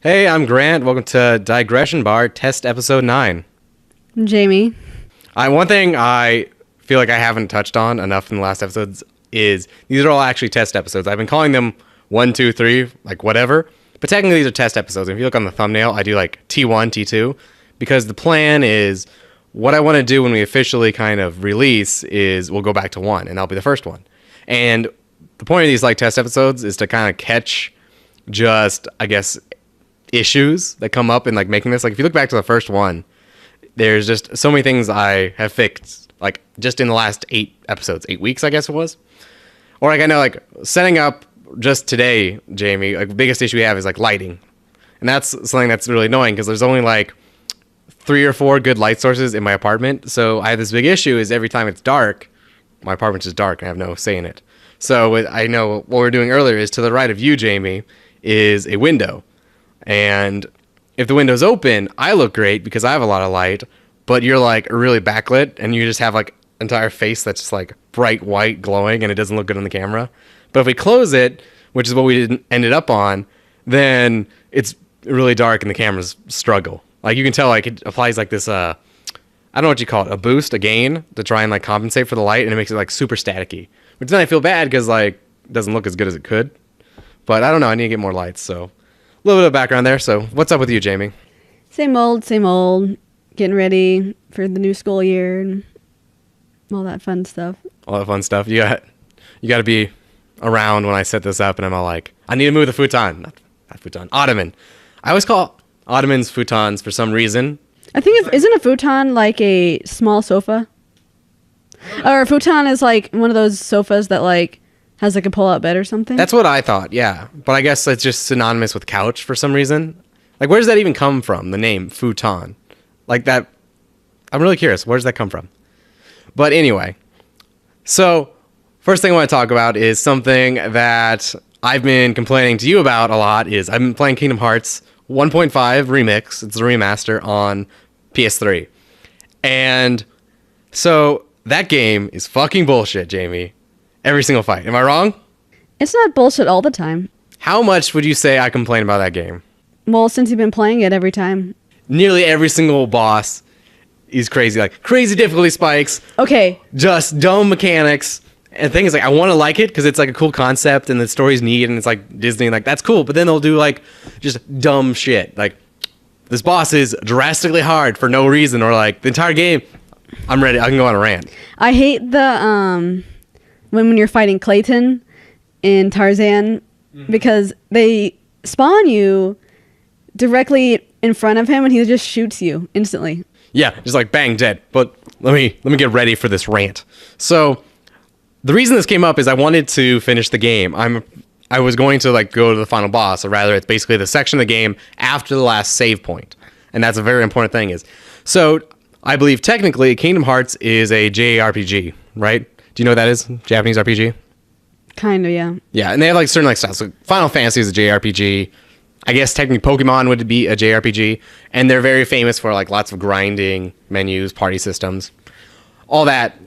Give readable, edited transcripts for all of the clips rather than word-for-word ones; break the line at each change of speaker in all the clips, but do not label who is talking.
Hey, I'm Grant. Welcome to Digression Bar, test episode 9.
Jamie.
One thing I feel like I haven't touched on enough in the last episodes is these are all actually test episodes. I've been calling them 1, 2, 3, like whatever. But technically these are test episodes. If you look on the thumbnail, I do like T1, T2. Because the plan is what I want to do when we officially kind of release is we'll go back to 1 and that'll be the first one. And the point of these like test episodes is to kind of catch just, I guess, issues that come up in like making this. Like if you look back to the first one, there's just so many things I have fixed like just in the last 8 episodes, 8 weeks I guess it was. Or like I know like setting up just today, Jamie, like the biggest issue we have is like lighting. And that's something that's really annoying because there's only like 3 or 4 good light sources in my apartment. So I have this big issue is every time it's dark, my apartment's just dark and I have no say in it. So I know what we're doing earlier is to the right of you, Jamie, is a window. And if the window's open, I look great because I have a lot of light, but you're like really backlit and you just have like entire face that's just like bright white glowing and it doesn't look good on the camera. But if we close it, which is what we ended up on, then it's really dark and the cameras struggle. Like you can tell like it applies like this, I don't know what you call it, a boost, a gain to try and like compensate for the light and it makes it like super staticky. Which then I feel bad because like it doesn't look as good as it could. But I don't know, I need to get more lights, so a little bit of background there. So what's up with you, Jamie?
Same old, same old. Getting ready for the new school year and all that fun stuff.
All that fun stuff. You got to be around when I set this up and I'm all like, I need to move the futon. Not futon, ottoman. I always call ottomans futons for some reason.
I think isn't a futon like a small sofa? Or a futon is like one of those sofas that like has like a pull-out bed or something?
That's what I thought, yeah. But I guess it's just synonymous with couch for some reason. Like, where does that even come from, the name futon? Like that, I'm really curious. Where does that come from? But anyway, so first thing I want to talk about is something that I've been complaining to you about a lot is I've been playing Kingdom Hearts 1.5 Remix. It's a remaster on PS3. And so that game is fucking bullshit, Jamie. Every single fight. Am I wrong?
It's not bullshit all the time.
How much would you say I complain about that game?
Well, since you've been playing it every time.
Nearly every single boss is crazy. Like, crazy difficulty spikes.
Okay.
Just dumb mechanics. And the thing is, like, I want to like it because it's, like, a cool concept and the story's neat and it's, like, Disney. Like, that's cool. But then they'll do, like, just dumb shit. Like, this boss is drastically hard for no reason. Or, like, the entire game, I'm ready. I can go on a rant.
I hate the, when you're fighting Clayton in Tarzan, because they spawn you directly in front of him and he just shoots you instantly.
Yeah, just like bang, dead. But let me get ready for this rant. So the reason this came up is I wanted to finish the game. I was going to like go to the final boss, or rather it's basically the section of the game after the last save point. And that's a very important thing is. So I believe technically Kingdom Hearts is a JRPG, right? Do you know what that is? Japanese RPG?
Kind of, yeah.
Yeah, and they have like certain like styles. So Final Fantasy is a JRPG. I guess technically Pokemon would be a JRPG. And they're very famous for like lots of grinding menus, party systems, all that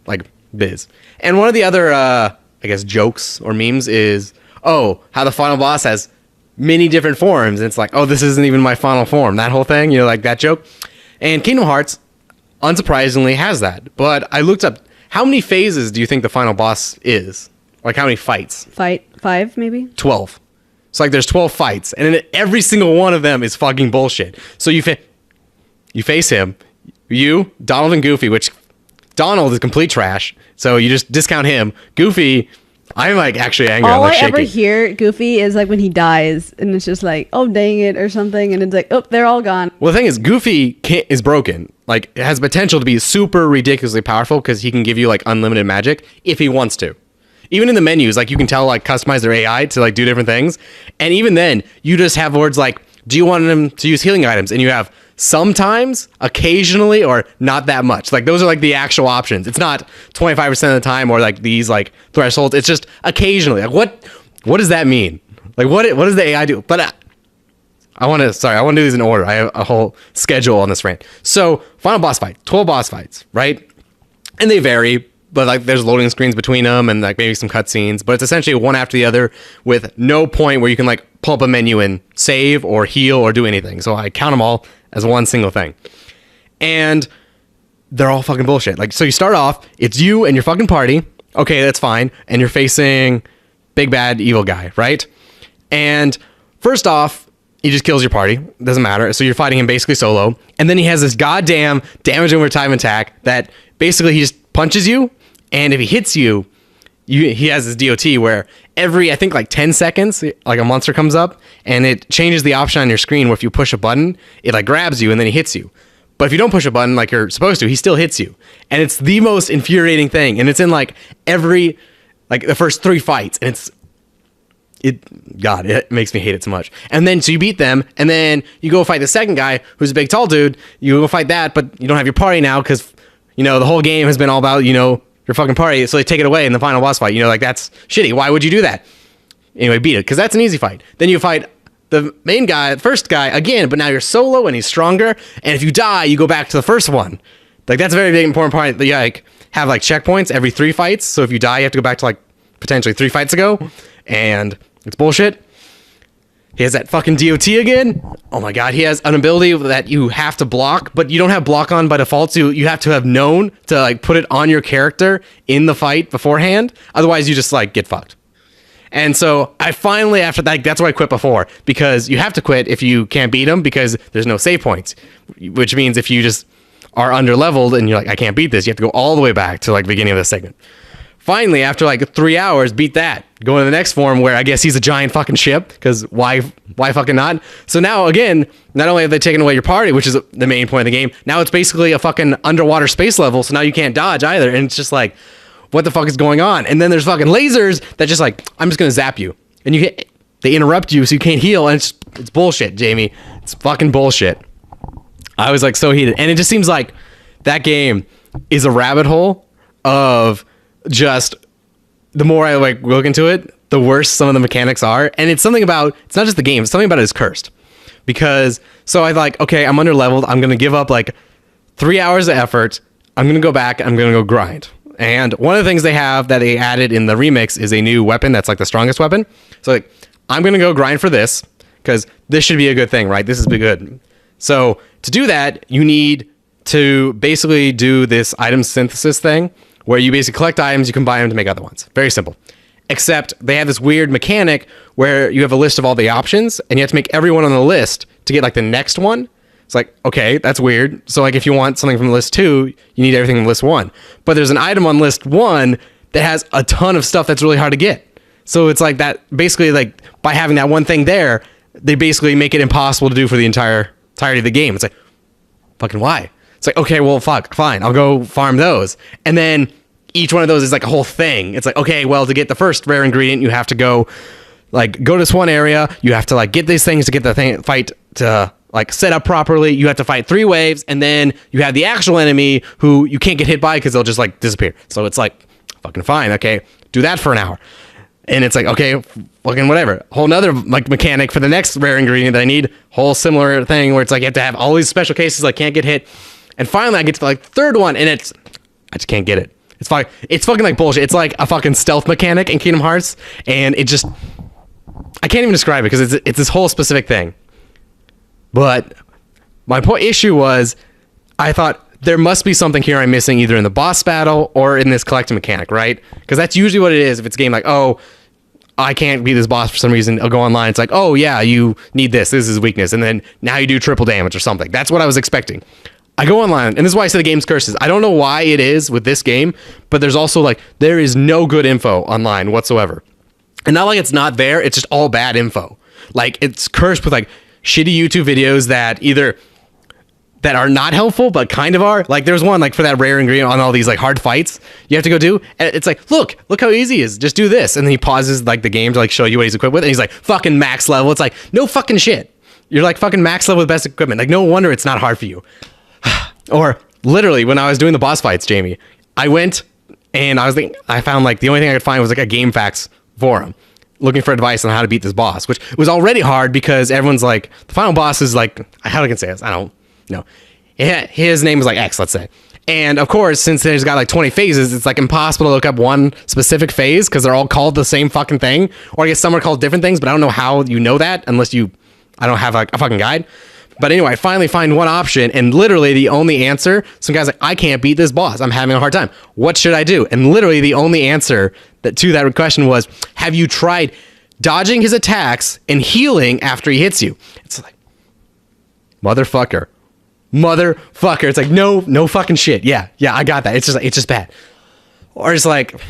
like biz. And one of the other, I guess, jokes or memes is, oh, how the final boss has many different forms. And it's like, oh, this isn't even my final form. That whole thing, you know, like that joke. And Kingdom Hearts, unsurprisingly, has that. But I looked up, how many phases do you think the final boss is? Like how many fights?
5 maybe?
12. So like there's 12 fights and every single one of them is fucking bullshit. So you face him, you, Donald and Goofy, which Donald is complete trash. So you just discount him. Goofy, I'm like actually angry.
All
I'm like
I
shaking.
ever hear Goofy is like when he dies and it's just like, oh dang it or something. And it's like, oh, they're all gone.
Well, the thing is Goofy is broken. Like it has potential to be super ridiculously powerful because he can give you like unlimited magic if he wants to. Even in the menus, like you can tell, like customize their AI to like do different things. And even then you just have words like, do you want them to use healing items? And you have sometimes, occasionally, or not that much. Like those are like the actual options. It's not 25% of the time or like these like thresholds. It's just occasionally. Like what does that mean? Like what does the AI do? But I want to do these in order. I have a whole schedule on this rant. So final boss fight, 12 boss fights, right? And they vary but like there's loading screens between them and like maybe some cutscenes, but it's essentially one after the other with no point where you can like pull up a menu and save or heal or do anything. So I count them all as one single thing. And they're all fucking bullshit. Like, so you start off, it's you and your fucking party. Okay, that's fine. And you're facing big bad evil guy, right? And first off, he just kills your party. Doesn't matter. So you're fighting him basically solo. And then he has this goddamn damage over time attack that basically he just punches you. And if he hits you, he has this DOT where every, I think like 10 seconds, like a monster comes up and it changes the option on your screen where if you push a button, it like grabs you and then he hits you. But if you don't push a button like you're supposed to, he still hits you. And it's the most infuriating thing. And it's in like every, like the first 3 fights. And it makes me hate it so much. And then so you beat them, and then you go fight the second guy who's a big tall dude. You go fight that, but you don't have your party now because the whole game has been all about your fucking party. So they take it away in the final boss fight. Like that's shitty. Why would you do that? Anyway, beat it because that's an easy fight. Then you fight the main guy, first guy again, but now you're solo and he's stronger. And if you die, you go back to the first one. Like that's a very big important part. That you like have like checkpoints every 3 fights. So if you die, you have to go back to like potentially 3 fights ago, and it's bullshit. He has that fucking DOT again. Oh my god, he has an ability that you have to block, but you don't have block on by default, so you have to have known to like put it on your character in the fight beforehand. Otherwise, you just like get fucked. And so I finally, after that, that's why I quit before, because you have to quit if you can't beat him because there's no save points, which means if you just are under leveled and you're like, I can't beat this, you have to go all the way back to like the beginning of the segment. Finally, after like 3 hours, beat that. Go to the next form where I guess he's a giant fucking ship, because why fucking not? So now, again, not only have they taken away your party, which is the main point of the game, now it's basically a fucking underwater space level, so now you can't dodge either. And it's just like, what the fuck is going on? And then there's fucking lasers that just like, I'm just going to zap you. And they interrupt you so you can't heal, and it's bullshit, Jamie. It's fucking bullshit. I was like so heated. And it just seems like that game is a rabbit hole of just the more I like look into it, the worse some of the mechanics are. And it's something about, it's not just the game, it's something about it is cursed. Because so I like, okay, I'm under leveled, I'm gonna give up like 3 hours of effort, I'm gonna go back, I'm gonna go grind. And one of the things they have that they added in the remix is a new weapon that's like the strongest weapon. So like, I'm gonna go grind for this because this should be a good thing, right? This is be good. So to do that, you need to basically do this item synthesis thing where you basically collect items, you combine them to make other ones. Very simple. Except they have this weird mechanic where you have a list of all the options and you have to make everyone on the list to get like the next one. It's like, okay, that's weird. So like if you want something from list 2, you need everything from list 1. But there's an item on list 1 that has a ton of stuff that's really hard to get. So it's like that, basically like by having that one thing there, they basically make it impossible to do for the entirety of the game. It's like, fucking why? It's like, okay, well, fuck, fine. I'll go farm those. And then each one of those is like a whole thing. It's like, okay, well, to get the first rare ingredient, you have to go to this one area. You have to like get these things to get the fight to like set up properly. You have to fight 3 waves. And then you have the actual enemy who you can't get hit by because they'll just like disappear. So it's like, fucking fine. Okay, do that for an hour. And it's like, okay, fucking whatever. Whole nother like mechanic for the next rare ingredient that I need. Whole similar thing where it's like you have to have all these special cases like can't get hit. And finally I get to like the third one and I just can't get it. It's fucking like bullshit. It's like a fucking stealth mechanic in Kingdom Hearts, and it just, I can't even describe it because it's this whole specific thing. But my issue was, I thought there must be something here I'm missing either in the boss battle or in this collecting mechanic, right? Because that's usually what it is if it's a game like, oh, I can't beat this boss for some reason. I'll go online. It's like, oh yeah, you need this. This is his weakness. And then now you do triple damage or something. That's what I was expecting. I go online, and this is why I say the game's curses. I don't know why it is with this game, but there's also like, there is no good info online whatsoever. And not like it's not there, it's just all bad info. Like, it's cursed with like shitty YouTube videos that are not helpful, but kind of are. Like, there's one like for that rare ingredient on all these like hard fights you have to go do. And it's like, look how easy it is. Just do this. And then he pauses like the game to like show you what he's equipped with. And he's like, fucking max level. It's like, no fucking shit. You're like fucking max level with best equipment. Like, no wonder it's not hard for you. Or literally when I was doing the boss fights, Jamie, I went and I found like the only thing I could find was like a GameFAQs forum looking for advice on how to beat this boss, which was already hard because everyone's like, the final boss is like, how do I can say this? I don't know. His name is like X, let's say. And of course, since there's got like 20 phases, it's like impossible to look up one specific phase because they're all called the same fucking thing. Or I guess some are called different things, but I don't know how you know that unless I don't have like a fucking guide. But anyway, I finally find one option, and literally the only answer, some guy's like, I can't beat this boss. I'm having a hard time. What should I do? And literally the only answer to that question was, have you tried dodging his attacks and healing after he hits you? It's like, motherfucker. It's like, no fucking shit. Yeah, I got that. It's just bad. Or it's like,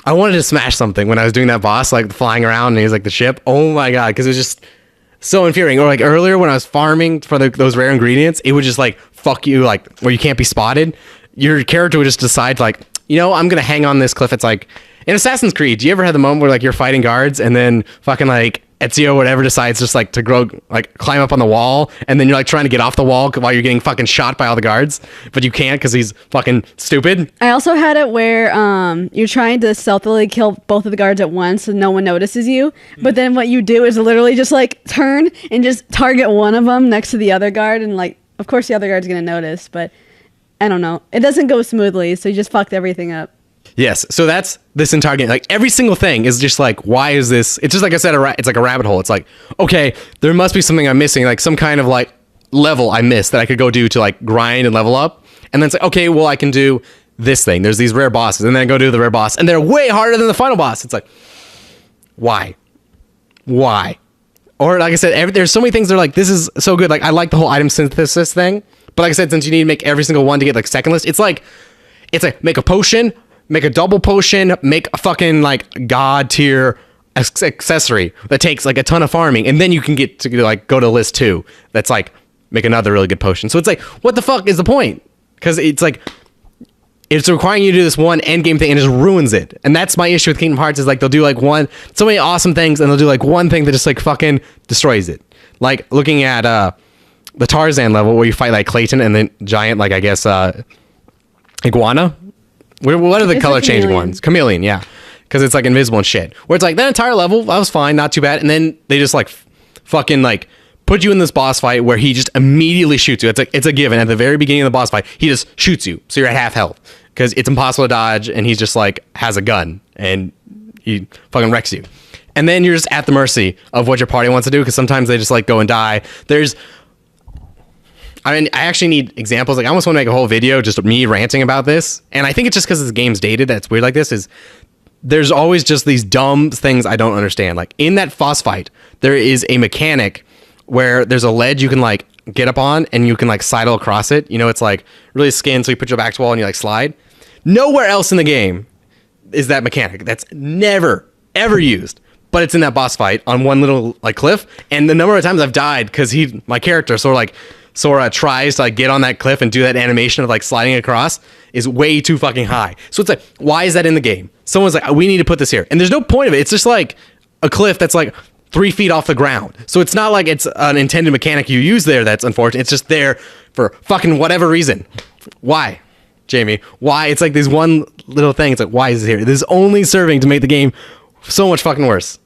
I wanted to smash something when I was doing that boss, like flying around and he's like the ship. Oh my God, because it was just so infuriating. Or like earlier when I was farming for those rare ingredients, it would just like fuck you, like where you can't be spotted. Your character would just decide like, I'm gonna hang on this cliff. It's like in Assassin's Creed, do you ever have the moment where like you're fighting guards and then fucking like Ezio or whatever decides just like to climb up on the wall, and then you're like trying to get off the wall while you're getting fucking shot by all the guards, but you can't because he's fucking stupid.
I also had it where you're trying to stealthily kill both of the guards at once so no one notices you, but then what you do is literally just like turn and just target one of them next to the other guard, and like of course the other guard's gonna notice, but I don't know, it doesn't go smoothly, so you just fucked everything up.
Yes, so that's this entire game. Like every single thing is just like, why is this? It's just like I said, it's like a rabbit hole. It's like, okay, there must be something I'm missing, like some kind of like level I missed that I could go do to like grind and level up. And then it's like, okay, well I can do this thing. There's these rare bosses, and then I go do the rare boss, and they're way harder than the final boss. It's like, why? Or like I said, there's so many things that are like, this is so good. Like I like the whole item synthesis thing, but like I said, since you need to make every single one to get like second list, it's like make a potion. Make a double potion, make a fucking like god tier accessory that takes like a ton of farming, and then you can get to like go to list 2. That's like make another really good potion. So it's like, what the fuck is the point? Because it's like it's requiring you to do this one end game thing and it just ruins it. And that's my issue with Kingdom Hearts is like they'll do like so many awesome things and they'll do like one thing that just like fucking destroys it. Like looking at the Tarzan level where you fight like Clayton and then giant like I guess iguana. What are the color changing ones? Chameleon, yeah. Because it's like invisible and shit. Where it's like that entire level, I was fine, not too bad. And then they just like fucking like put you in this boss fight where he just immediately shoots you. It's a given. At the very beginning of the boss fight, he just shoots you. So you're at half health. Because it's impossible to dodge and he's just like has a gun and he fucking wrecks you. And then you're just at the mercy of what your party wants to do because sometimes they just like go and die. I actually need examples. Like I almost want to make a whole video just me ranting about this. And I think it's just because this game's dated that's weird like this is there's always just these dumb things I don't understand. Like in that boss fight, there is a mechanic where there's a ledge you can like get up on and you can like sidle across it. It's like really skin, so you put your back to the wall and you like slide. Nowhere else in the game is that mechanic. That's never, ever used. But it's in that boss fight on one little like cliff. And the number of times I've died because my character Sora tries to like get on that cliff and do that animation of like sliding across is way too fucking high. So it's like, why is that in the game? Someone's like, we need to put this here. And there's no point of it. It's just like a cliff that's like 3 feet off the ground. So it's not like it's an intended mechanic you use there that's unfortunate. It's just there for fucking whatever reason. Why, Jamie? Why? It's like this one little thing. It's like, why is it here? This is only serving to make the game so much fucking worse.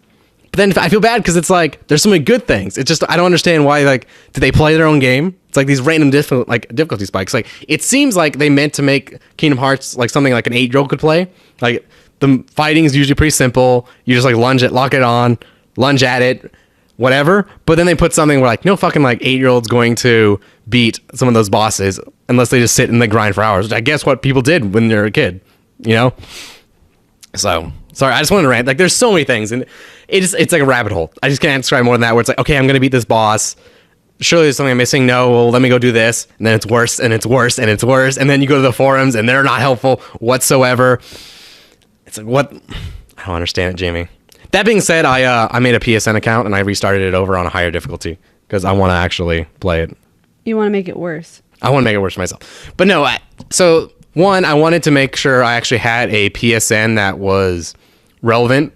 But then I feel bad because it's like there's so many good things. It's just I don't understand why. Like, did they play their own game? It's like these random difficulty spikes. Like it seems like they meant to make Kingdom Hearts like something like an 8-year-old could play. Like the fighting is usually pretty simple. You just like lock it on, lunge at it, whatever. But then they put something where like no fucking like 8-year-old's going to beat some of those bosses unless they just sit and they grind for hours. Which I guess what people did when they're a kid, So. Sorry, I just wanted to rant. Like, there's so many things, and it's like a rabbit hole. I just can't describe more than that, where it's like, okay, I'm going to beat this boss. Surely there's something I'm missing. No, well, let me go do this. And then it's worse, and it's worse, and it's worse. And then you go to the forums, and they're not helpful whatsoever. It's like, what? I don't understand it, Jamie. That being said, I made a PSN account, and I restarted it over on a higher difficulty, because I want to actually play it.
You want to make it worse.
I want to make it worse for myself. But no, one, I wanted to make sure I actually had a PSN that was relevant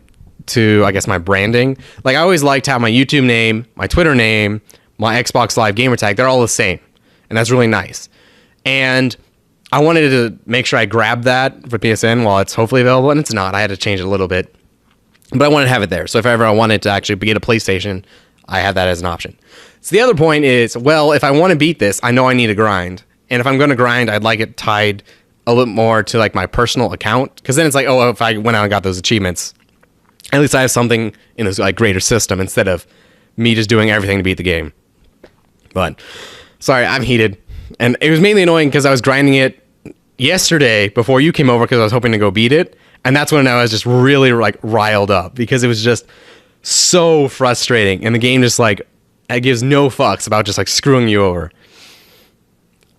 to, I guess, my branding. Like, I always liked how my YouTube name, my Twitter name, my Xbox Live gamer tag, they're all the same. And that's really nice. And I wanted to make sure I grabbed that for PSN while it's hopefully available, and it's not. I had to change it a little bit. But I wanted to have it there. So if ever I wanted to actually get a PlayStation, I have that as an option. So the other point is, well, if I want to beat this, I know I need a grind. And if I'm going to grind, I'd like it tied a little more to like my personal account, because then it's like, oh, if I went out and got those achievements, at least I have something in this like greater system instead of me just doing everything to beat the game. But sorry, I'm heated, and it was mainly annoying because I was grinding it yesterday before you came over because I was hoping to go beat it, and that's when I was just really like riled up because it was just so frustrating, and the game just like it gives no fucks about just like screwing you over.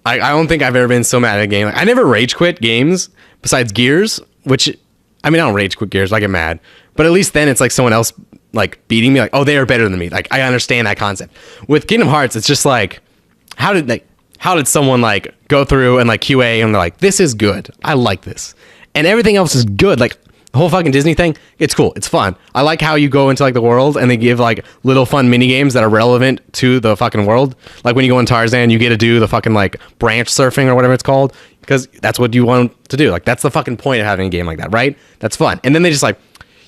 I don't think I've ever been so mad at a game. Like, I never rage quit games besides Gears, which, I mean, I don't rage quit Gears. I get mad. But at least then it's like someone else like beating me. Like, oh, they are better than me. Like, I understand that concept. With Kingdom Hearts, it's just like, how did someone like go through and like QA and they're like, this is good. I like this. And everything else is good. Like, the whole fucking Disney thing, it's cool. It's fun. I like how you go into like the world and they give like little fun mini games that are relevant to the fucking world. Like when you go in Tarzan, you get to do the fucking like branch surfing or whatever it's called, because that's what you want to do. Like that's the fucking point of having a game like that, right? That's fun. And then they just like,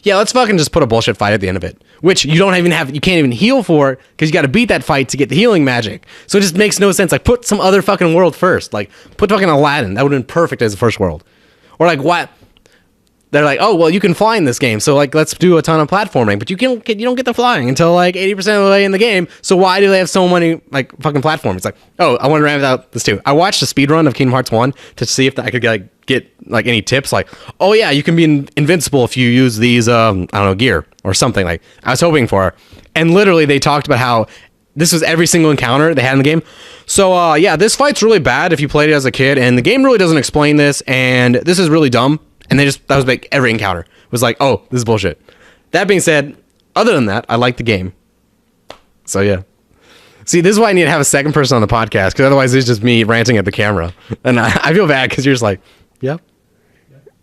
yeah, let's fucking just put a bullshit fight at the end of it, which you don't even have, you can't even heal for because you got to beat that fight to get the healing magic. So it just makes no sense. Like put some other fucking world first. Like put fucking Aladdin. That would have been perfect as the first world. Or like what? They're like, oh, well, you can fly in this game, so like let's do a ton of platforming, but you don't get the flying until like 80% of the way in the game. So why do they have so many like fucking platforms? It's like, oh, I want to ramp out this too. I watched a speed run of Kingdom Hearts 1 to see if I could get like any tips, like, oh yeah, you can be invincible if you use these I don't know, gear or something. Like I was hoping for, and literally they talked about how this was every single encounter they had in the game. So yeah, this fight's really bad if you played it as a kid, and the game really doesn't explain this, and this is really dumb. And that was like every encounter was like, oh, this is bullshit. That being said, other than that, I like the game. So yeah. See, this is why I need to have a second person on the podcast, because otherwise it's just me ranting at the camera. And I feel bad because you're just like, yep.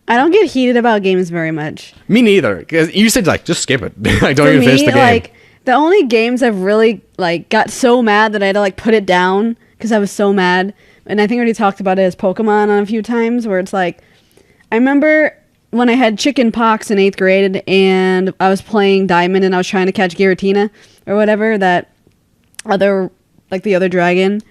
I don't get heated about games very much.
Me neither. Because you said like, just skip it. Like, don't
For
even
me,
finish the game.
Like, the only games I've really like got so mad that I had to like put it down because I was so mad. And I think I already talked about it as Pokemon on a few times, where it's like, I remember when I had chicken pox in 8th grade and I was playing Diamond and I was trying to catch Giratina or whatever, the other dragon.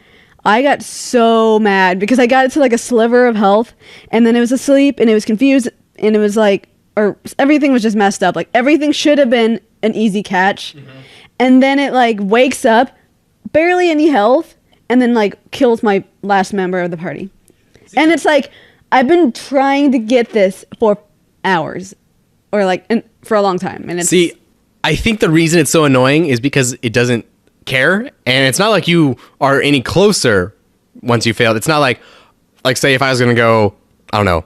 I got so mad because I got it to like a sliver of health and then it was asleep and it was confused and it was like, or everything was just messed up. Like everything should have been an easy catch. Mm-hmm. And then it like wakes up, barely any health, and then like kills my last member of the party. And it's like, I've been trying to get this for hours, or like for a long time. And
see, I think the reason it's so annoying is because it doesn't care, and it's not like you are any closer once you failed. It's not like say if I was gonna go, I don't know,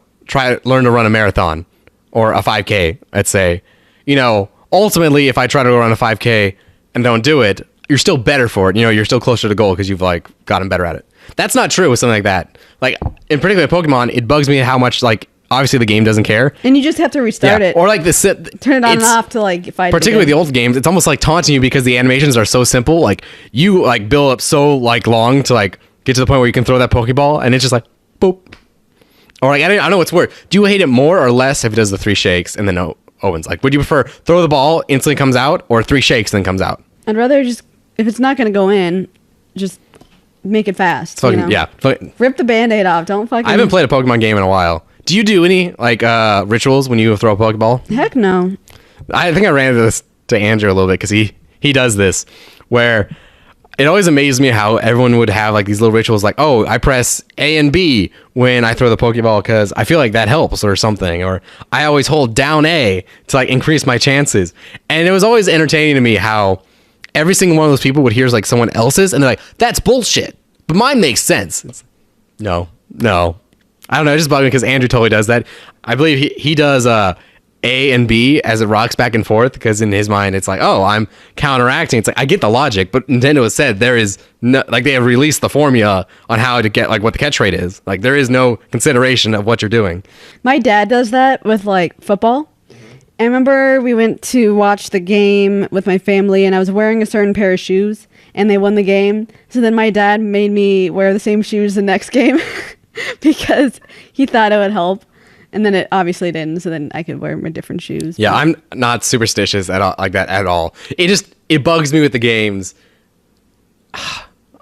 learn to run a marathon or a 5K. Let's say, you know, ultimately, if I try to go run a 5K and don't do it, you're still better for it. You know, you're still closer to goal because you've like gotten better at it. That's not true with something like that. Like, in particular Pokemon, it bugs me how much, like, obviously the game doesn't care.
And you just have to restart it.
Or, like,
turn it on and off to, like, fight.
Particularly the old games, it's almost like taunting you because the animations are so simple. Like, you, like, build up so, like, long to, like, get to the point where you can throw that Pokeball, and it's just like, boop. Or, like, I don't know what's worse. Do you hate it more or less if it does the 3 shakes and then opens? Like, would you prefer throw the ball, instantly comes out, or 3 shakes and then comes out?
I'd rather just, if it's not going to go in, just make it fast.
Fucking,
you know?
Yeah.
Rip the Band-Aid off. Don't fucking...
I haven't played a Pokemon game in a while. Do you do any, like, rituals when you throw a Pokeball?
Heck no.
I think I ran into this to Andrew a little bit because he does this, where it always amazes me how everyone would have, like, these little rituals like, oh, I press A and B when I throw the Pokeball because I feel like that helps or something. Or I always hold down A to, like, increase my chances. And it was always entertaining to me how every single one of those people would hear like someone else's and they're like, that's bullshit. But mine makes sense. No. I don't know. It just bugged me because Andrew totally does that. I believe he does A and B as it rocks back and forth because in his mind it's like, oh, I'm counteracting. It's like, I get the logic, but Nintendo has said there is no, like, they have released the formula on how to get like what the catch rate is. Like, there is no consideration of what you're doing.
My dad does that with like football. I remember we went to watch the game with my family and I was wearing a certain pair of shoes and they won the game. So then my dad made me wear the same shoes the next game because he thought it would help. And then it obviously didn't. So then I could wear my different shoes.
Yeah, I'm not superstitious at all, like that at all. It bugs me with the games.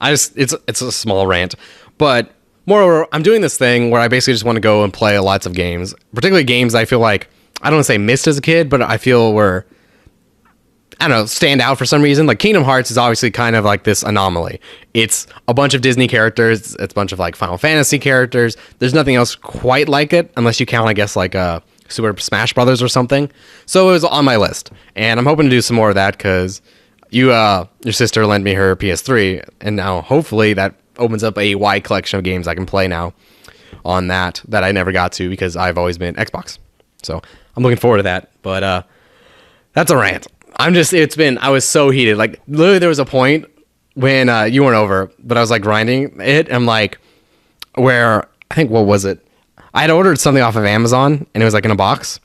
It's a small rant, but moreover, I'm doing this thing where I basically just want to go and play lots of games, particularly games I feel like, I don't want to say missed as a kid, but I feel were, I don't know, stand out for some reason. Like Kingdom Hearts is obviously kind of like this anomaly. It's a bunch of Disney characters. It's a bunch of like Final Fantasy characters. There's nothing else quite like it, unless you count, I guess, like Super Smash Brothers or something. So it was on my list, and I'm hoping to do some more of that because your sister lent me her PS3, and now hopefully that opens up a wide collection of games I can play now on that I never got to because I've always been Xbox. So I'm looking forward to that. But that's a rant. I was so heated. Like literally there was a point when you weren't over, but I was like grinding it. And I'm like, where I think, what was it? I had ordered something off of Amazon and it was like in a box,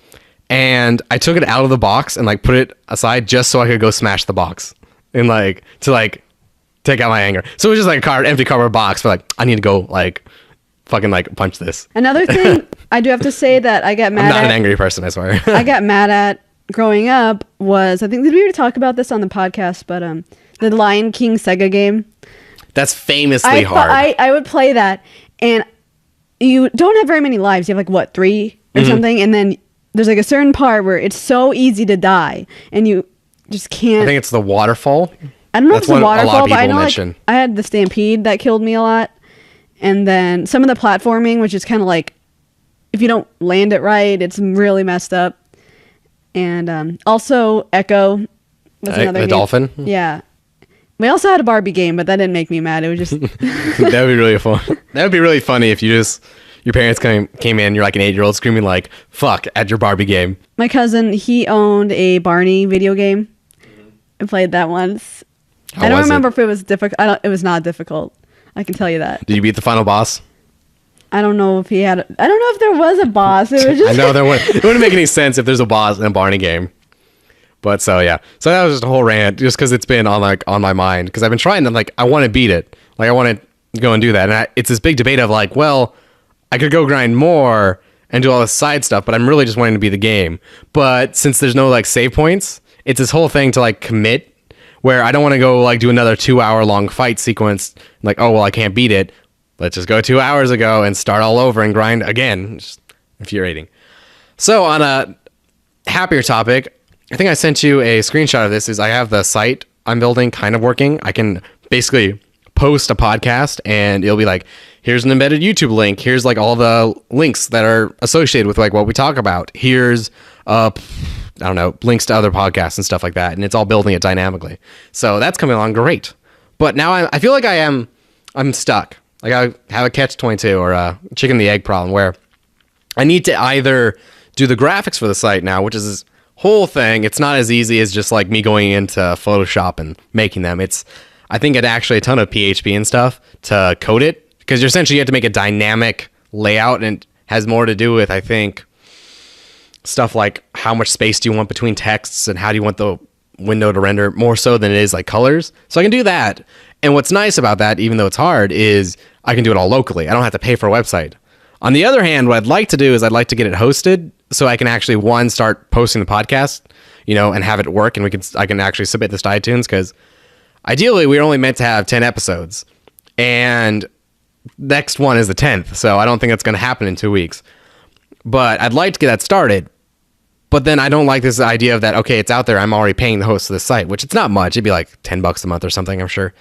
and I took it out of the box and like put it aside just so I could go smash the box and like to like take out my anger. So it was just like empty cardboard box, but like I need to go like fucking like punch this.
Another thing I do have to say that I get mad
I'm not an angry person, I swear.
I got mad at growing up was, I think, did we ever talk about this on the podcast, but the Lion King Sega game.
That's famously hard.
I would play that, and you don't have very many lives. You have like what, 3 or something, and then there's like a certain part where it's so easy to die, and you just can't.
I think it's the waterfall.
I don't know if it's the waterfall, but I know
mention.
like I had the Stampede that killed me a lot, and then some of the platforming, which is kind of like if you don't land it right, it's really messed up. And also Echo was another game.
Dolphin.
Yeah. We also had a Barbie game, but that didn't make me mad. It was just
that would be really fun. That would be really funny if your parents came in, you're like an 8-year-old screaming like "fuck" at your Barbie game.
My cousin, he owned a Barney video game. I played that once. I don't remember if it was difficult. It was not difficult. I can tell you that.
Did you beat the final boss?
I don't know if he had. I don't know if there was a boss. It was just.
I know there wouldn't. It wouldn't make any sense if there's a boss in a Barney game. But so yeah, so that was just a whole rant, just because it's been on my mind, because I've been trying to like, I want to beat it, like I want to go and do that, and it's this big debate of like, well, I could go grind more and do all this side stuff, but I'm really just wanting to beat the game. But since there's no like save points, it's this whole thing to like commit, where I don't want to go like do another 2-hour long fight sequence, like, oh well, I can't beat it. Let's just go 2 hours ago and start all over and grind again. Just infuriating. So on a happier topic, I think I sent you a screenshot of this. Is I have the site I'm building kind of working. I can basically post a podcast and it'll be like, here's an embedded YouTube link. Here's like all the links that are associated with like what we talk about. Here's I don't know, links to other podcasts and stuff like that. And it's all building it dynamically. So that's coming along great. But now I feel like I'm stuck. Like I have a catch-22 or a chicken and the egg problem where I need to either do the graphics for the site now, which is this whole thing. It's not as easy as just like me going into Photoshop and making them. I think it's actually a ton of PHP and stuff to code it, because you essentially have to make a dynamic layout, and it has more to do with, I think, stuff like how much space do you want between texts and how do you want the window to render, more so than it is like colors. So I can do that. And what's nice about that, even though it's hard, is I can do it all locally. I don't have to pay for a website. On the other hand, what I'd like to do is I'd like to get it hosted so I can actually, start posting the podcast, and have it work, and I can actually submit this to iTunes, because ideally we're only meant to have 10 episodes, and next one is the 10th, so I don't think that's going to happen in 2 weeks. But I'd like to get that started. But then I don't like this idea of that, okay, it's out there, I'm already paying the host of the site, which it's not much. It'd be like $10 a month or something, I'm sure.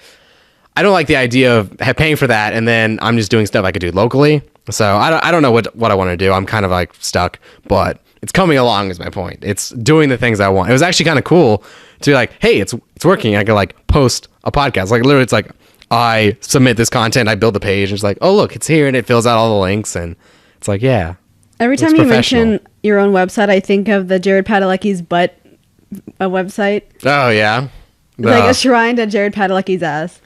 I don't like the idea of paying for that, and then I'm just doing stuff I could do locally. So I don't know what I want to do. I'm kind of like stuck, but it's coming along is my point. It's doing the things I want. It was actually kind of cool to be like, hey, it's working. I can like post a podcast. Like literally it's like I submit this content, I build the page, and it's like, oh look, it's here, and it fills out all the links, and it's like, yeah.
Every time you mention your own website, I think of the Jared Padalecki's butt website.
Oh yeah.
It's like a shrine to Jared Padalecki's ass.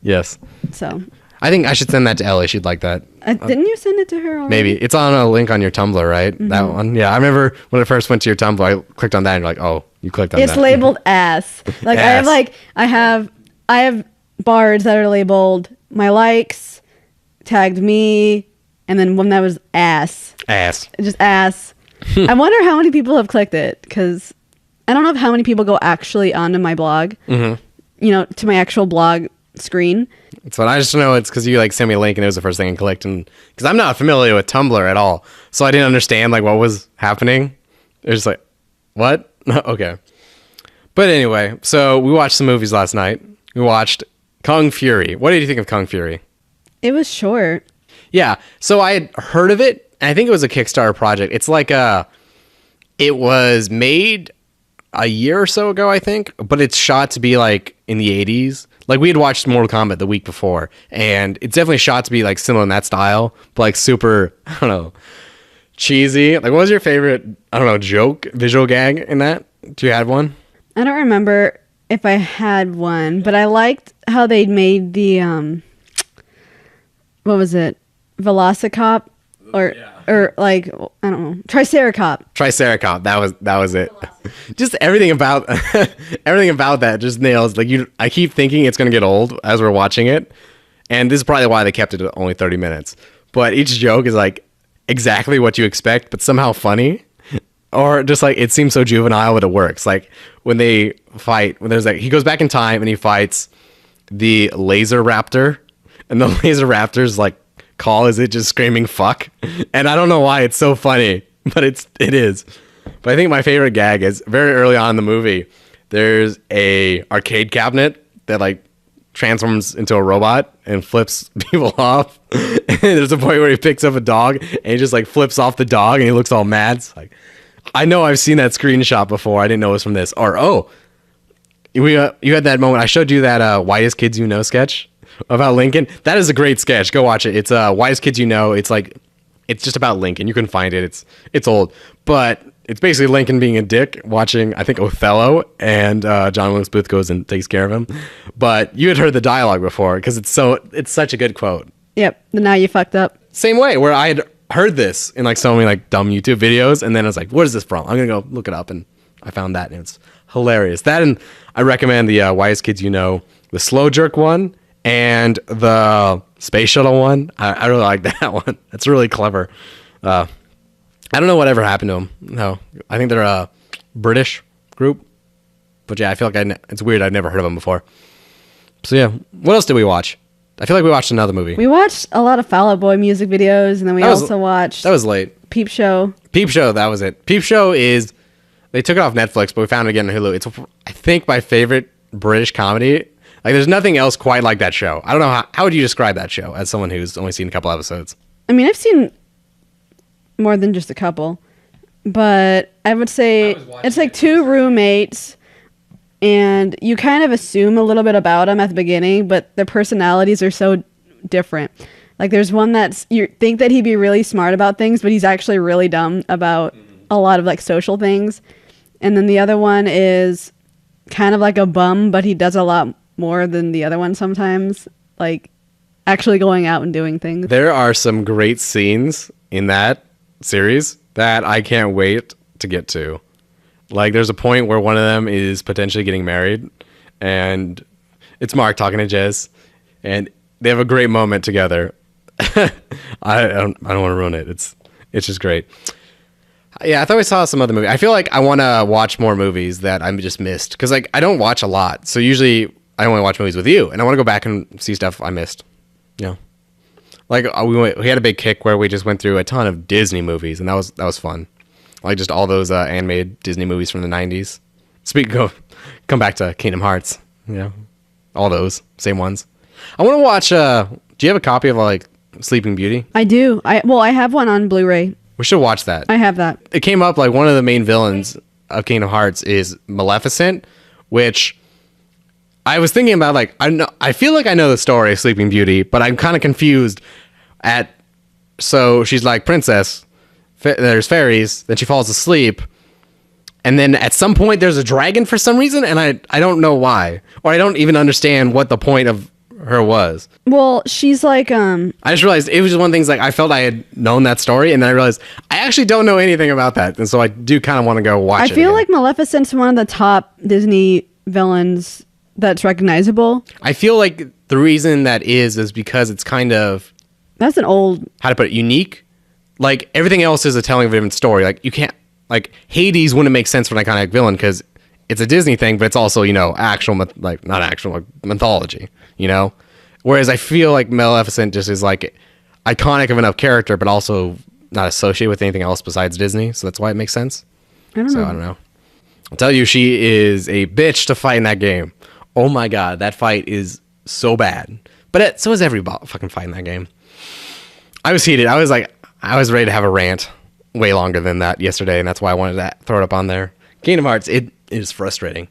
Yes.
So
I think I should send that to Ellie. She'd like that.
Didn't you send it to her already?
Maybe. It's on a link on your Tumblr, right? Mm-hmm. That one? Yeah. I remember when I first went to your Tumblr, I clicked on that and you're like, oh, you clicked on that.
It's labeled ass. Like ass. I have bars that are labeled my likes, tagged me, and then one that was ass.
Ass.
Just ass. I wonder how many people have clicked it, because I don't know how many people go actually onto my blog. Mm-hmm. To my actual blog screen.
So I just know it's because you like sent me a link and it was the first thing I clicked, and because I'm not familiar with Tumblr at all, so I didn't understand like what was happening. It was just like, what? Okay. But anyway, so we watched some movies last night. We watched Kung Fury. What did you think of Kung Fury?
It was short.
Yeah. So I had heard of it, and I think it was a Kickstarter project. It's like it was made a year or so ago, I think, but it's shot to be like in the 80s. Like we had watched Mortal Kombat the week before, and it's definitely shot to be like similar in that style, but like super, I don't know, cheesy. Like what was your favorite, I don't know, joke, visual gag in that? Do you have one?
I don't remember if I had one, but I liked how they made the what was it? Velocicop or like I don't know, Triceracop.
Triceracop. That was it. Just everything about that just nails. Like I keep thinking it's gonna get old as we're watching it, and this is probably why they kept it at only 30 minutes. But each joke is like exactly what you expect, but somehow funny, or just like it seems so juvenile, but it works. Like when they fight, when there's like he goes back in time and he fights the laser raptor, and the laser raptor's like call is it just screaming fuck, and I don't know why it's so funny, but it is. But I think my favorite gag is very early on in the movie. There's a arcade cabinet that like transforms into a robot and flips people off. And there's a point where he picks up a dog and he just like flips off the dog and he looks all mad. It's like, I know I've seen that screenshot before. I didn't know it was from this. Or you had that moment. I showed you that Whitest Kids You Know sketch about Lincoln. That is a great sketch. Go watch it. It's Whitest Kids You Know. It's like it's just about Lincoln. You can find it. It's old, but it's basically Lincoln being a dick watching, I think, Othello, and John Wilkes Booth goes and takes care of him. But you had heard the dialogue before because it's such a good quote.
Yep. Now you fucked up.
Same way where I had heard this in like so many like dumb YouTube videos, and then I was like, what is this from? I'm gonna go look it up, and I found that, and it's hilarious. That, and I recommend the Whitest Kids You Know, the Slow Jerk one, and the Space Shuttle one. I really like that one. That's really clever. I don't know whatever happened to them. No, I think they're a British group. But yeah, I feel like it's weird. I've never heard of them before. So yeah, what else did we watch? I feel like we watched another movie. We
watched a lot of Fall Out Boy music videos, and then we also watched...
That was late.
Peep Show.
Peep Show, that was it. Peep Show is... They took it off Netflix, but we found it again on Hulu. It's, I think, my favorite British comedy. Like, there's nothing else quite like that show. I don't know, how would you describe that show as someone who's only seen a couple episodes?
I mean, I've seen more than just a couple, but I would say it's like two roommates, and you kind of assume a little bit about them at the beginning, but their personalities are so different. Like there's one that's, you think that he'd be really smart about things, but he's actually really dumb about a lot of like social things. And then the other one is kind of like a bum, but he does a lot more than the other one sometimes, like actually going out and doing things.
There are some great scenes in that series that I can't wait to get to. Like there's a point where one of them is potentially getting married, and it's Mark talking to Jez, and they have a great moment together. I don't want to ruin it. It's just great. Yeah, I thought we saw some other movie. I feel like I want to watch more movies that I'm just missed, because like I don't watch a lot, so usually I only watch movies with you, and I want to go back and see stuff I missed. Yeah. Like we had a big kick where we just went through a ton of Disney movies, and that was fun. Like just all those animated Disney movies from the 90s. Speaking of, come back to Kingdom Hearts. Yeah, all those same ones. I want to watch. Do you have a copy of like Sleeping Beauty?
I do. I have one on Blu-ray.
We should watch that.
I have that.
It came up like one of the main villains of Kingdom Hearts is Maleficent, which I was thinking about. Like I feel like I know the story of Sleeping Beauty, but I'm kind of confused. So she's like princess. There's fairies. Then she falls asleep, and then at some point there's a dragon for some reason, and I don't know why, or I don't even understand what the point of her was.
Well, she's like
I just realized it was just one of the things, like I felt I had known that story, and then I realized I actually don't know anything about that, and so I do kind of want to go watch it.
I feel like Maleficent's one of the top Disney villains that's recognizable.
I feel like the reason that is because it's kind of,
that's an old,
how to put it, unique. Like everything else is a telling of a different story. Like you can't, like Hades wouldn't make sense for an iconic villain because it's a Disney thing, but it's also, you know, actual, like, not actual, like, mythology, you know? Whereas I feel like Maleficent just is, like, iconic of enough character, but also not associated with anything else besides Disney. So that's why it makes sense. I don't know. I'll tell you, she is a bitch to fight in that game. Oh my God, that fight is so bad. But so is every fucking fight in that game. I was heated. I was ready to have a rant way longer than that yesterday, and that's why I wanted to throw it up on there. Kingdom Hearts, it is frustrating.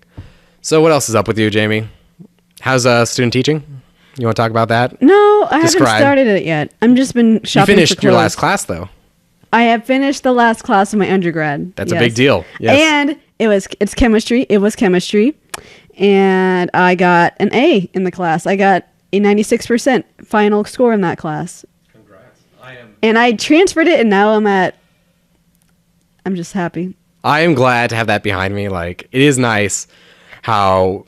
So what else is up with you, Jamie? How's student teaching? You want to talk about that?
No, I haven't started it yet. I've just been shopping.
You finished your last class, though.
I have finished the last class of my undergrad.
That's a big deal. Yes.
And it's chemistry. It was chemistry. And I got an A in the class. I got a 96% final score in that class.
Congrats.
And I transferred it, and now I'm just happy.
I am glad to have that behind me. Like, it is nice how...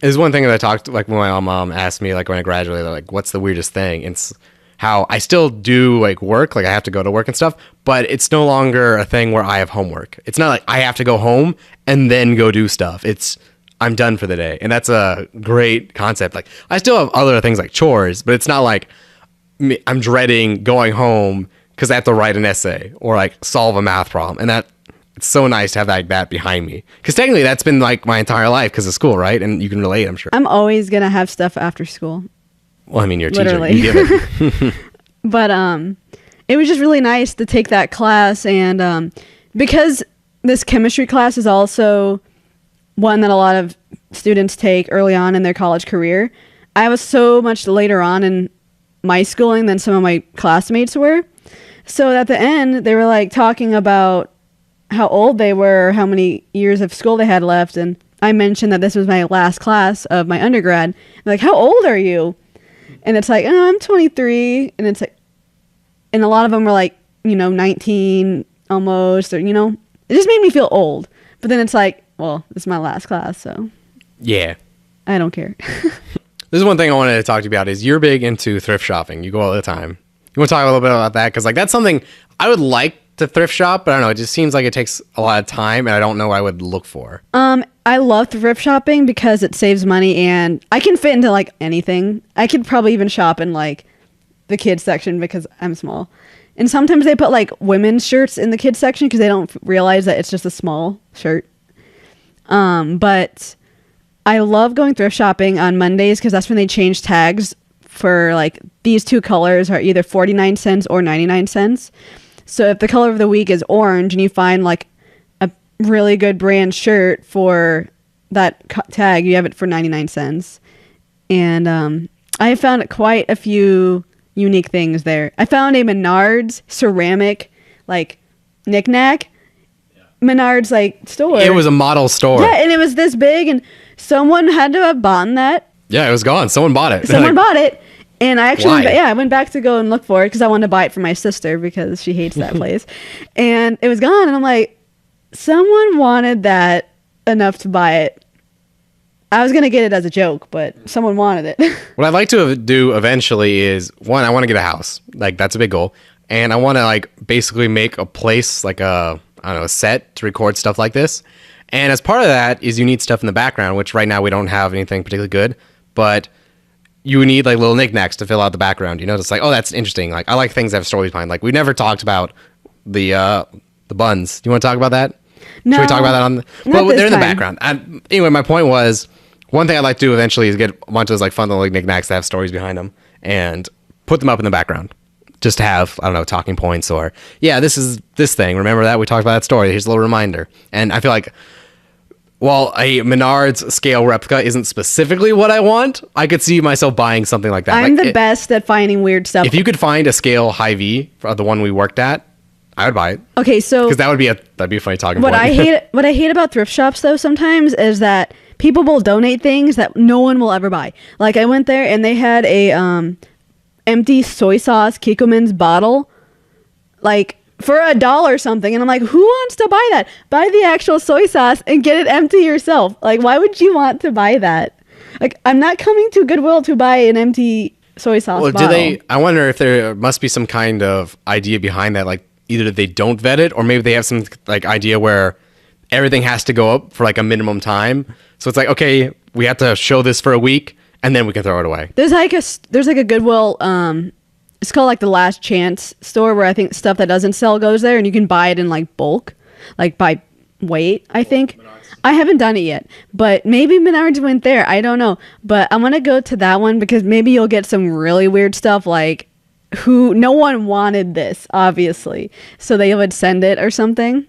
There's one thing that I talked, like, when my mom asked me, like, when I graduated, like, what's the weirdest thing? It's how I still do, like, work. Like, I have to go to work and stuff. But it's no longer a thing where I have homework. It's not like I have to go home and then go do stuff. It's... I'm done for the day. And that's a great concept. Like, I still have other things like chores, but it's not like I'm dreading going home because I have to write an essay or like solve a math problem. And it's so nice to have that behind me. Because technically that's been like my entire life because of school, right? And you can relate, I'm sure.
I'm always going to have stuff after school.
Well, I mean, you're a
Literally.
teacher. You give it.
But it was just really nice to take that class. And because this chemistry class is also... one that a lot of students take early on in their college career. I was so much later on in my schooling than some of my classmates were. So at the end, they were like talking about how old they were, how many years of school they had left. And I mentioned that this was my last class of my undergrad. They're like, how old are you? And it's like, oh, I'm 23. And it's like, and a lot of them were like, 19 almost, or, it just made me feel old. But then it's like, well, this is my last class, so.
Yeah.
I don't care.
This is one thing I wanted to talk to you about is you're big into thrift shopping. You go all the time. You want to talk a little bit about that? Because, like, that's something I would like to thrift shop, but I don't know. It just seems like it takes a lot of time, and I don't know what I would look for.
I love thrift shopping because it saves money, and I can fit into, like, anything. I could probably even shop in, like, the kids section because I'm small. And sometimes they put, like, women's shirts in the kids section because they don't realize that it's just a small shirt. But I love going thrift shopping on Mondays because that's when they change tags for like these two colors are either 49 cents or 99 cents. So if the color of the week is orange and you find like a really good brand shirt for that tag, you have it for 99 cents. And I found quite a few unique things there. I found a Menards ceramic like knickknack. Menards like store.
It was a model store.
Yeah, and it was this big, and someone had to have bought that.
Yeah, it was gone. Someone bought it.
Someone bought it, and I actually, I went back to go and look for it because I wanted to buy it for my sister because she hates that place, and it was gone. And I'm like, someone wanted that enough to buy it. I was gonna get it as a joke, but someone wanted it.
What I'd like to do eventually is one, I want to get a house. Like that's a big goal, and I want to like basically make a place like a set to record stuff like this. And as part of that is you need stuff in the background, which right now we don't have anything particularly good, but you need like little knickknacks to fill out the background. It's like, oh, that's interesting. Like I like things that have stories behind. Like we never talked about the buns. Do you want to talk about that?
No.
Should we talk about that on the... Well, they're in the background. Anyway, my point was, one thing I'd like to do eventually is get a bunch of those like fun little knickknacks that have stories behind them and put them up in the background. Just to have, I don't know, talking points or, yeah, this is this thing. Remember that? We talked about that story. Here's a little reminder. And I feel like while a Menards scale replica isn't specifically what I want, I could see myself buying something like that.
I'm the best at finding weird stuff.
If you could find a scale Hy-Vee for the one we worked at, I would buy it.
Okay, so...
Because that'd be a funny talking
point. What I hate about thrift shops, though, sometimes is that people will donate things that no one will ever buy. Like, I went there and they had a... empty soy sauce Kikkoman's bottle like for $1 or something, and I'm like, who wants to buy that? Buy the actual soy sauce and get it empty yourself. Like, why would you want to buy that? Like, I'm not coming to Goodwill to buy an empty soy sauce bottle.
I wonder if there must be some kind of idea behind that, like either they don't vet it or maybe they have some like idea where everything has to go up for like a minimum time. So it's like, okay, we have to show this for a week and then we can throw it away.
There's like a Goodwill, it's called like the Last Chance store, where I think stuff that doesn't sell goes there, and you can buy it in like bulk, like by weight, I think. I haven't done it yet, but maybe Menards went there. I don't know, but I'm gonna go to that one because maybe you'll get some really weird stuff, like no one wanted this, obviously, so they would send it or something.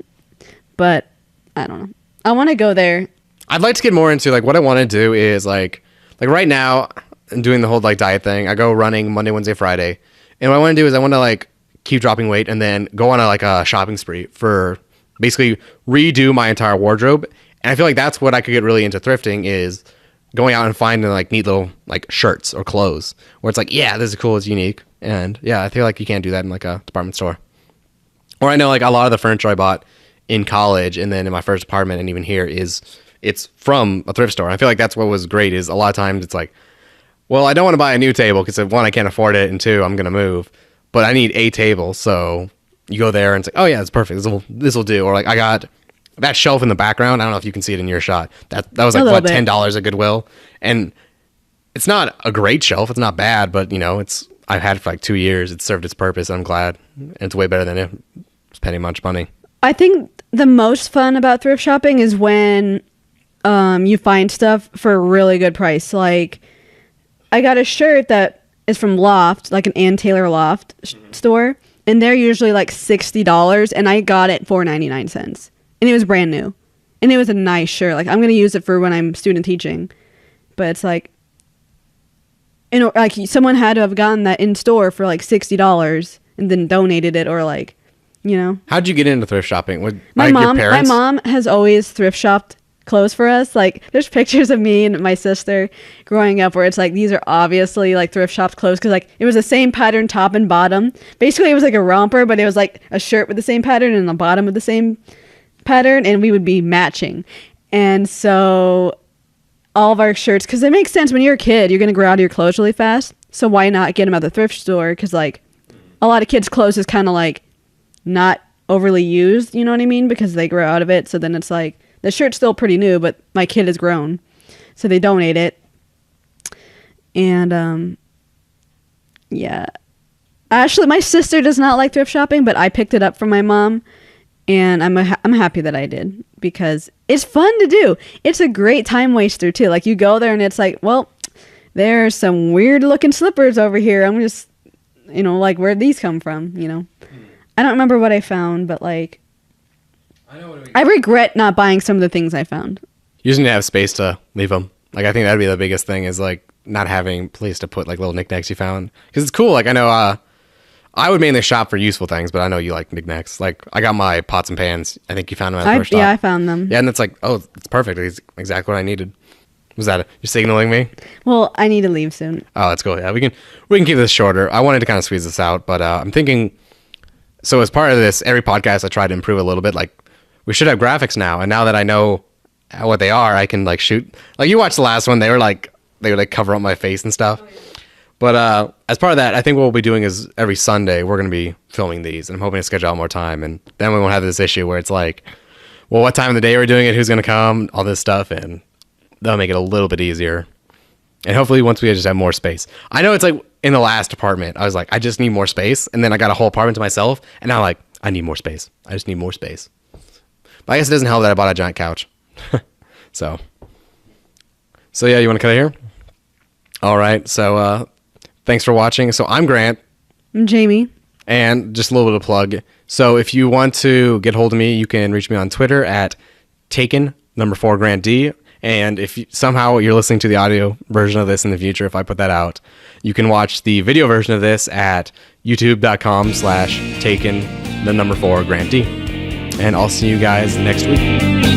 But I don't know. I want to go there.
I'd like to get more into like what I want to do is like right now I'm doing the whole like diet thing. I go running Monday, Wednesday, Friday, and what I want to do is I want to like keep dropping weight and then go on a shopping spree for basically redo my entire wardrobe. And I feel like that's what I could get really into thrifting, is going out and finding like neat little like shirts or clothes where it's like, yeah, this is cool, it's unique. And yeah, I feel like you can't do that in like a department store. Or I know like a lot of the furniture I bought in college and then in my first apartment and even here it's from a thrift store. And I feel like that's what was great, is a lot of times it's like, well, I don't want to buy a new table because one, I can't afford it, and two, I'm going to move, but I need a table. So you go there and it's like, oh yeah, it's perfect. This will do. Or like I got that shelf in the background. I don't know if you can see it in your shot. That was like what, $10 at Goodwill, and it's not a great shelf. It's not bad, but you know, I've had it for like 2 years. It's served its purpose. I'm glad, and it's way better than spending much money.
I think the most fun about thrift shopping is when you find stuff for a really good price. Like I got a shirt that is from Loft, like an Ann Taylor Loft store, and they're usually like $60, and I got it for 99 cents. And it was brand new. And it was a nice shirt. Like, I'm going to use it for when I'm student teaching. But it's like, you know, like someone had to have gotten that in store for like $60 and then donated it, or like, you know.
How'd you get into thrift shopping?
My mom has always thrift shopped clothes for us. Like, there's pictures of me and my sister growing up where it's like, these are obviously like thrift shopped clothes, because like it was the same pattern top and bottom. Basically, it was like a romper, but it was like a shirt with the same pattern and the bottom with the same pattern, and we would be matching. And so all of our shirts, because it makes sense, when you're a kid you're going to grow out of your clothes really fast, so why not get them at the thrift store? Because like a lot of kids' clothes is kind of like not overly used, you know what I mean, because they grow out of it. So then it's like the shirt's still pretty new, but my kid has grown, so they donate it. And yeah, actually my sister does not like thrift shopping, but I picked it up from my mom. And I'm happy that I did, because it's fun to do. It's a great time waster too. Like you go there and it's like, well, there's some weird looking slippers over here. I'm just, you know, like, where'd these come from? You know, I don't remember what I found, but like, I regret not buying some of the things I found.
You just need to have space to leave them. Like, I think that'd be the biggest thing, is like not having place to put like little knickknacks you found. Because it's cool. Like I know, I would mainly shop for useful things, but I know you like knickknacks. Like, I got my pots and pans. I think you found them at the first shop.
Yeah, I found them.
Yeah, and it's like, oh, it's perfect. It's exactly what I needed. Was that you signaling me?
Well, I need to leave soon.
Oh, that's cool. Yeah, we can keep this shorter. I wanted to kind of squeeze this out, but I'm thinking, so as part of this, every podcast I try to improve a little bit. Like, we should have graphics now, and now that I know what they are, I can like shoot. Like, you watched the last one, they would cover up my face and stuff. Oh, yeah. But as part of that, I think what we'll be doing is every Sunday we're going to be filming these, and I'm hoping to schedule out more time, and then we won't have this issue where it's like, well, what time of the day we're doing it, who's going to come, all this stuff, and that'll make it a little bit easier. And hopefully once we just have more space. I know it's like in the last apartment, I was like, I just need more space, and then I got a whole apartment to myself, and now I'm like, I need more space. I just need more space. But I guess it doesn't help that I bought a giant couch. So yeah, you want to cut it here? All right, so thanks for watching. So I'm Grant.
I'm Jamie.
And just a little bit of plug. So if you want to get hold of me, you can reach me on Twitter at taken4grantd. And if somehow you're listening to the audio version of this in the future, if I put that out, you can watch the video version of this at youtube.com/taken4grantd. And I'll see you guys next week.